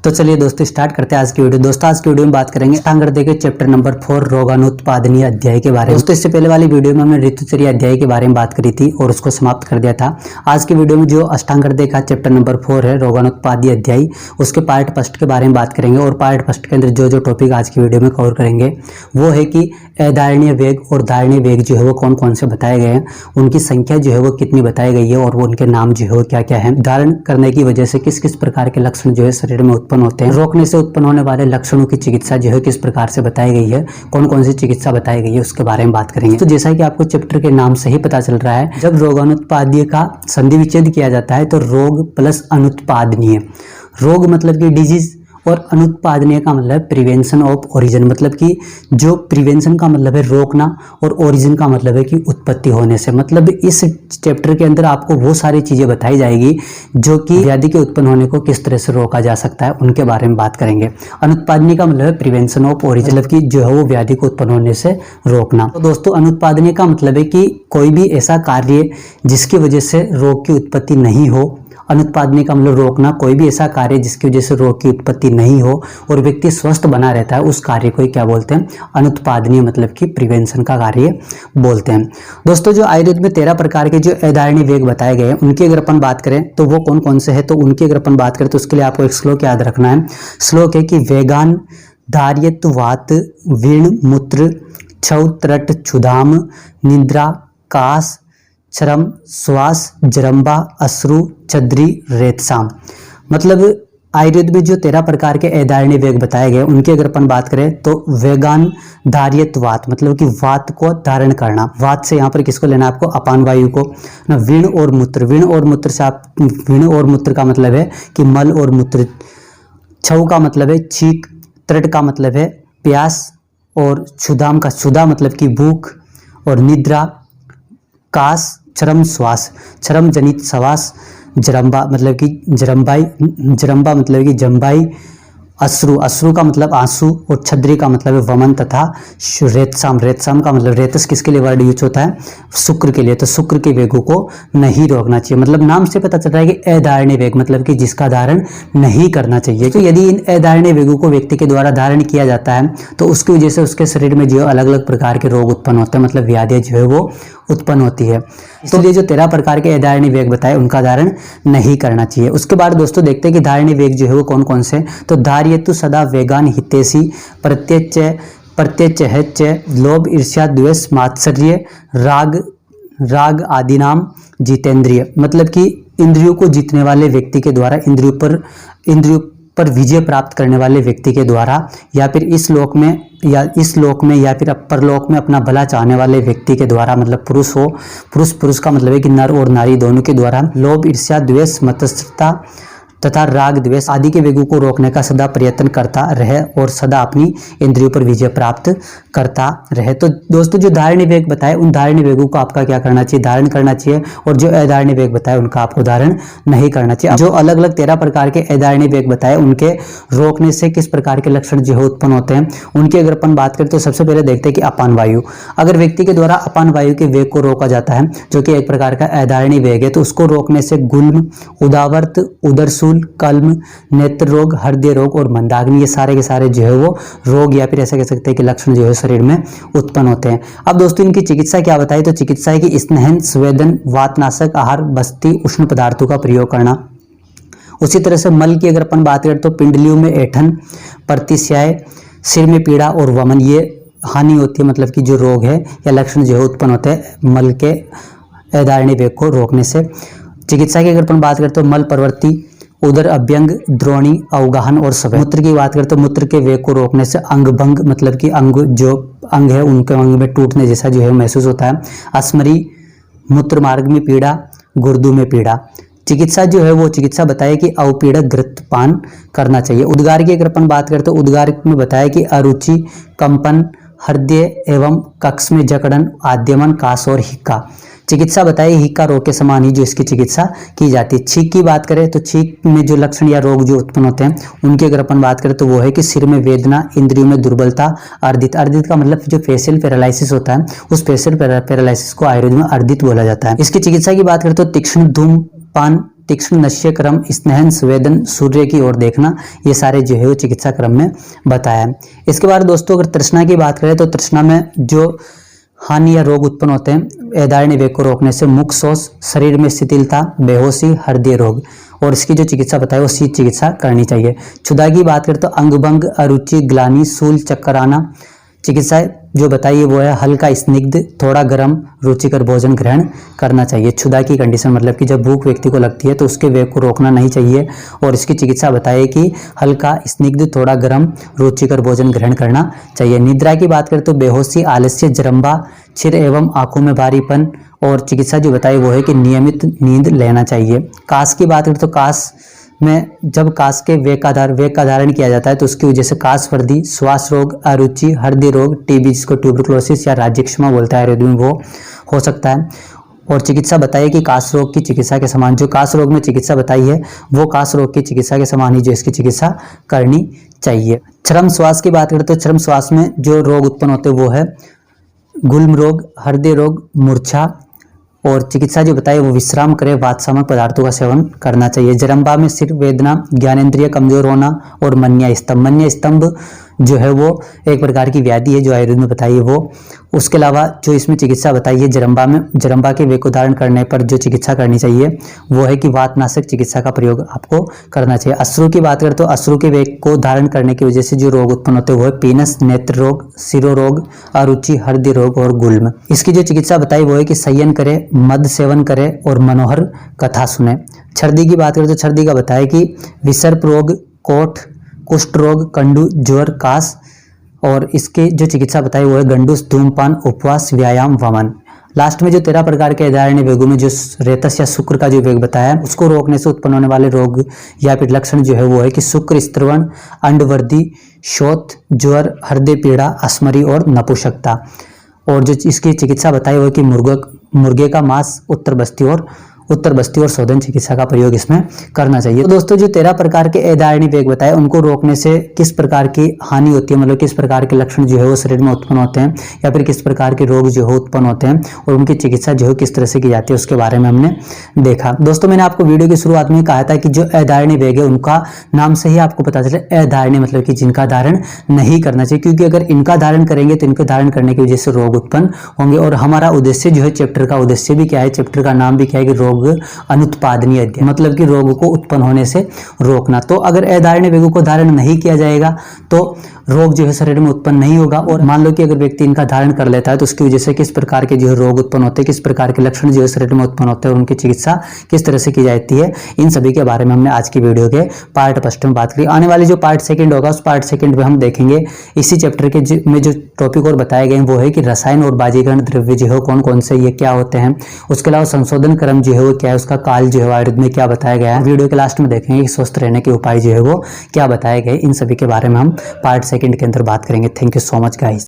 तो चलिए दोस्तों स्टार्ट करते हैं आज की वीडियो। दोस्तों आज की वीडियो में बात करेंगे अष्टांग हृदय के चैप्टर नंबर 4 रोगानुत्पादनीय अध्याय के बारे में। दोस्तों इससे पहले वाली वीडियो में हमने ऋतुचर्या अध्याय के बारे में बात करी थी और उसको समाप्त कर दिया था। आज की वीडियो में जो अष्टांग हृदय का चैप्टर नंबर 4 है रोगानुत्पादीय अध्याय, उसके पार्ट फर्स्ट के बारे में बात करेंगे। और पार्ट फर्स्ट के अंदर जो जो टॉपिक आज की वीडियो में कवर करेंगे वो है कि अधारणीय वेग और धारणीय वेग जो है वो कौन कौन से बताए गए हैं, उनकी संख्या जो है वो कितनी बताई गई है और वो उनके नाम जो है वो क्या क्या है, धारण करने की वजह से किस किस प्रकार के लक्षण जो है शरीर में उत्पन्न होते हैं, रोकने से उत्पन्न होने वाले लक्षणों की चिकित्सा जो है किस प्रकार से बताई गई है, कौन कौन सी चिकित्सा बताई गई है, उसके बारे में बात करेंगे। तो जैसा कि आपको चैप्टर के नाम से ही पता चल रहा है, जब रोगानुत्पादीय का संधि विच्छेद किया जाता है तो रोग प्लस अनुत्पादनीय, रोग मतलब कि डिजीज और अनुत्पादनीय का मतलब प्रिवेंशन ऑफ ओरिजिन, मतलब कि जो प्रिवेंशन का मतलब है रोकना और ओरिजिन का मतलब है कि उत्पत्ति होने से। मतलब इस चैप्टर के अंदर आपको वो सारी चीजें बताई जाएगी जो कि व्याधि के उत्पन्न होने को किस तरह से रोका जा सकता है, उनके बारे में बात करेंगे। अनुत्पादनीय का मतलब है प्रिवेंशन ऑफ ओरिजिन, मतलब कि जो है वो व्याधि को उत्पन्न होने से रोकना। तो दोस्तों अनुत्पादनीय का मतलब है कि कोई भी ऐसा कार्य जिसकी वजह से रोग की उत्पत्ति नहीं हो। अनुत्पादनीय का मतलब रोकना, कोई भी ऐसा कार्य जिसकी वजह से रोग की उत्पत्ति नहीं हो और व्यक्ति स्वस्थ बना रहता है, उस कार्य को क्या बोलते हैं, अनुत्पादनीय, मतलब कि प्रिवेंशन का कार्य बोलते हैं। दोस्तों जो आयुर्वेद में 13 प्रकार के जो अधारणीय वेग बताए गए हैं उनकी अगर अपन बात करें तो वो कौन कौन से हैं, तो उनकी अगर अपन बात करें तो उसके लिए आपको एक श्लोक याद रखना है। श्लोक है कि वेगान धार्यत्वात वीण मूत्र छौ त्रट क्षुधाम निद्रा कास चरम श्वास जरम्बा अश्रु छद्री रेतसाम। मतलब आयुर्वेद में जो 13 प्रकार के अधारणीय वेग बताए गए उनकी अगर अपन बात करें तो वेगान धार्यत्वात मतलब कि वात को धारण करना, वात से यहाँ पर किसको लेना है आपको, अपान वायु को ना। वीण और मूत्र, वीण और मूत्र से आप, वीण और मूत्र का मतलब है कि मल और मूत्र। छौ का मतलब है छींक, त्रट का मतलब है प्यास, और क्षुधाम का क्षुधा मतलब कि भूख, और निद्रा, कास, चरम श्वास, चरम जनित श्वास, जरम्बा मतलब कि जरम्बाई, जरम्बा मतलब कि जम्बाई, अश्रु, अश्रु का मतलब आंसू, और छद्री का मतलब है वमन, तथा रेतसाम, रेतसाम का मतलब रेतस किसके लिए वर्ड यूज होता है, शुक्र के लिए। तो शुक्र के वेगों को नहीं रोकना चाहिए। मतलब नाम से पता चल रहा है कि अधारणीय वेग मतलब कि जिसका धारण नहीं करना चाहिए। तो यदि इन अधारणीय वेगों को व्यक्ति के द्वारा धारण किया जाता है तो उसकी वजह से उसके शरीर में जो अलग अलग प्रकार के रोग उत्पन्न होते हैं, मतलब व्याधियां जो है वो उत्पन्न होती है। इसलिए जो 13 प्रकार के अधारणीय वेग बताए उनका धारण नहीं करना चाहिए। उसके बाद दोस्तों देखते हैं कि धारणीय वेग जो है वो कौन कौन से। तो धार्यतु सदा वेगान हितेशी प्रत्यच लोभ ईर्ष्या द्वेष मात्सर्य राग आदि नाम जितेंद्रिय, मतलब कि इंद्रियों को जीतने वाले व्यक्ति के द्वारा, इंद्रियों पर विजय प्राप्त करने वाले व्यक्ति के द्वारा, या फिर इस लोक में या फिर परलोक में अपना भला चाहने वाले व्यक्ति के द्वारा, मतलब पुरुष हो, पुरुष का मतलब है कि नर और नारी दोनों के द्वारा लोभ ईर्ष्या द्वेष मत्सरता तथा राग द्वेष आदि के वेगों को रोकने का सदा प्रयत्न करता रहे और सदा अपनी इंद्रियों पर विजय प्राप्त करता रहे। तो दोस्तों जो धारणीय वेग बताए उन धारणीय वेगों को आपका क्या करना चाहिए, धारण करना चाहिए, और जो अधारणीय वेग बताए उनका आपको धारण नहीं करना चाहिए। जो अलग अलग 13 प्रकार के अधारणीय वेग बताए उनके रोकने से किस प्रकार के लक्षण जो है उत्पन्न होते हैं उनकी अगर अपन बात करें तो सबसे पहले देखते हैं कि अपान वायु। अगर व्यक्ति के द्वारा अपान वायु के वेग को रोका जाता है जो कि एक प्रकार का अधारणीय वेग है, तो उसको रोकने से गुल्म, उदावर्त, उदरसूल, कल्म, नेत्र रोग, हृदय रोग और मंदाग्नि, ये सारे के सारे जो है वो रोग या फिर ऐसा कह सकते हैं कि लक्षण जो है शरीर में उत्पन्न होते हैं। अब दोस्तों इनकी चिकित्सा क्या बताई, तो चिकित्सा है कि स्नेहन, स्वेदन, वातनाशक आहार, बस्ती, उष्ण पदार्थों का प्रयोग करना। उसी तरह से मल की अगर अपन बात करें तो पिंडलियों में ऐठन, प्रतिस्याय, सिर में पीड़ा और वमन, ये हानि होती है, मतलब कि जो रोग है या लक्षण जो है उत्पन्न होते हैं मल के अधारणीय वेग को रोकने से। चिकित्सा की अगर अपन बात करें तो मल प्रवृत्ति, उदर अभ्यंग, द्रोणी, अवगाहन और सवय। मूत्र की बात करें तो मूत्र के वेग को रोकने से अंग भंग, मतलब कि जो अंग है उनके अंग में टूटने जैसा जो है महसूस होता है। अस्मरी, मूत्र मार्ग में पीड़ा, गुर्दों में पीड़ा। चिकित्सा जो है वो चिकित्सा बताए कि अवपीड़क घृतपान करना चाहिए। उद्गार की अगर अपन बात करें तो उद्गार में बताया कि अरुचि, कंपन, हृदय एवं कक्ष में जकड़न, आद्यमन, कास और हिक्का। चिकित्सा बताइए हिक्का रोग के समान ही जो इसकी चिकित्सा की जाती है। छींक की बात करें तो छींक में जो लक्षण या रोग जो उत्पन्न होते हैं उनकी अगर अपन बात करें तो वो है कि सिर में वेदना, इंद्रियों में दुर्बलता, अर्दित, अर्दित का मतलब जो फेशियल पैरालिसिस होता है उस फेशियल पैरालिसिस को आयुर्वेद में अर्दित बोला जाता है। इसकी चिकित्सा की बात करें तो तीक्ष्ण धूम्रपान तीक्ष्ण नश्य क्रम, स्नेहन संवेदन, सूर्य की ओर देखना, ये सारे जो है वो चिकित्सा क्रम में बताया है। इसके बाद दोस्तों अगर तृष्णा की बात करें तो तृष्णा में जो हानि या रोग उत्पन्न होते हैं अधारण्य वेग को रोकने से मुख शोष, शरीर में शिथिलता, बेहोशी, हृदय रोग, और इसकी जो चिकित्सा बताई वो शीत चिकित्सा करनी चाहिए। क्षुधा की बात करें तो अंग भंग, अरुचि, ग्लानि, सूल, चक्कर आना, चिकित्सा जो बताइए वो है हल्का स्निग्ध, थोड़ा गर्म, रुचिकर भोजन ग्रहण करना चाहिए। क्षुधा की कंडीशन मतलब कि जब भूख व्यक्ति को लगती है तो उसके वेग को रोकना नहीं चाहिए, और इसकी चिकित्सा बताइए कि हल्का स्निग्ध, थोड़ा गर्म, रुचिकर भोजन ग्रहण करना चाहिए। निद्रा की बात करें तो बेहोशी, आलस्य, जरम्बा, सिर एवं आंखों में भारीपन, और चिकित्सा जो बताई वो है कि नियमित नींद लेना चाहिए। काश की बात करें तो काश में जब काश के वेग का धारण किया जाता है तो उसकी वजह से काश वर्दी, श्वास रोग, अरुचि, हृदय रोग, टीबी जिसको ट्यूबरकुलोसिस या राज्यक्षमा बोलता है आयुर्वेद में वो हो सकता है। और चिकित्सा बताइए कि काश रोग की चिकित्सा के समान जो काश रोग में चिकित्सा बताई है वो काश रोग की चिकित्सा के समान ही जो इसकी चिकित्सा करनी चाहिए। चर्म श्वास की बात करें तो चर्म श्वास में जो रोग उत्पन्न होते हैं वो है गुल्म रोग, हृदय रोग, मूर्छा, और चिकित्सा जो बताए वो विश्राम करे, वातसामक पदार्थों का सेवन करना चाहिए। जरम्बा में सिर वेदना, ज्ञानेंद्रिय कमजोर होना, और मन्या स्तंभ जो है वो एक प्रकार की व्याधि है जो आयुर्वेद में बताई है वो। उसके अलावा जो इसमें चिकित्सा बताई है जरम्बा के वेग को धारण करने पर जो चिकित्सा करनी चाहिए वो है कि वातनाशक चिकित्सा का प्रयोग आपको करना चाहिए। अश्रु की बात करें तो अश्रु के वेग को धारण करने की वजह से जो रोग उत्पन्न होते हैं वो है पीनस, नेत्र रोग, शिरो रोग, अरुचि, हृदय रोग और गुल्म। इसकी जो चिकित्सा बताई वो है कि संयन करे, मद सेवन करे और मनोहर कथा सुने। छर्दी की बात करें तो छर्दी का बताया कि विसर्प रोग, कोठ, कुष्ठ रोग, कंडू, ज्वर, काश, और इसके जो चिकित्सा बताई वो है गंडूस, धूमपान, उपवास, व्यायाम, वमन। लास्ट में जो 13 प्रकार के अधारण्य वेगों में जो रेतस या शुक्र का जो वेग बताया है उसको रोकने से उत्पन्न होने वाले रोग या फिर लक्षण जो है वो है कि शुक्र स्त्रवण, अंडवर्दी, शोथ, ज्वर, हृदय पीड़ा, अस्मरी और नपुंसकता। और जो इसकी चिकित्सा बताई वो है कि मुर्गे का मांस, उत्तर बस्ती और शोधन चिकित्सा का प्रयोग इसमें करना चाहिए। तो दोस्तों जो 13 प्रकार के अधारण्य वेग बताए उनको रोकने से किस प्रकार की हानि होती है, मतलब किस प्रकार के लक्षण जो है वो शरीर में उत्पन्न होते हैं या फिर किस प्रकार के रोग जो है उत्पन्न होते हैं और उनकी चिकित्सा जो है किस तरह से की जाती है उसके बारे में हमने देखा। दोस्तों मैंने आपको वीडियो की शुरुआत में कहा था कि जो अधारण्य वेग है उनका नाम से ही आपको पता चले अधारण्य मतलब कि जिनका धारण नहीं करना चाहिए, क्योंकि अगर इनका धारण करेंगे तो इनके धारण करने की वजह से रोग उत्पन्न होंगे। और हमारा उद्देश्य जो है चैप्टर का उद्देश्य भी क्या है, चैप्टर का नाम भी क्या है कि रोग अनुत्पादनीय अध्ययन, मतलब कि रोग को उत्पन्न होने से रोकना। तो अगर अधारण्य वेगों को धारण नहीं किया जाएगा तो रोग जो है शरीर में उत्पन्न नहीं होगा। और मान लो कि अगर व्यक्ति इनका धारण कर लेता है तो उसकी वजह से किस प्रकार के जो है रोग उत्पन्न होते हैं, किस प्रकार के लक्षण जो है शरीर में उत्पन्न होते हैं और उनकी चिकित्सा किस तरह से की जाती है, इन सभी के बारे में हमने आज की वीडियो के पार्ट फर्स्ट में बात करी। आने वाली जो पार्ट सेकंड होगा उस पार्ट सेकंड में हम देखेंगे इसी चैप्टर के में जो टॉपिक और बताए गए हैं वो है कि रसायन और बाजीकरण द्रव्य जो है कौन कौन से ये क्या होते हैं, उसके अलावा संशोधन क्रम जो है वो क्या है, उसका काल जो है आयुर्वेद में क्या बताया गया है। वीडियो के लास्ट में देखेंगे कि स्वस्थ रहने के उपाय जो है वो क्या बताए गए, इन सभी के बारे में हम पार्ट सेकंड के अंदर बात करेंगे। Thank you so much guys.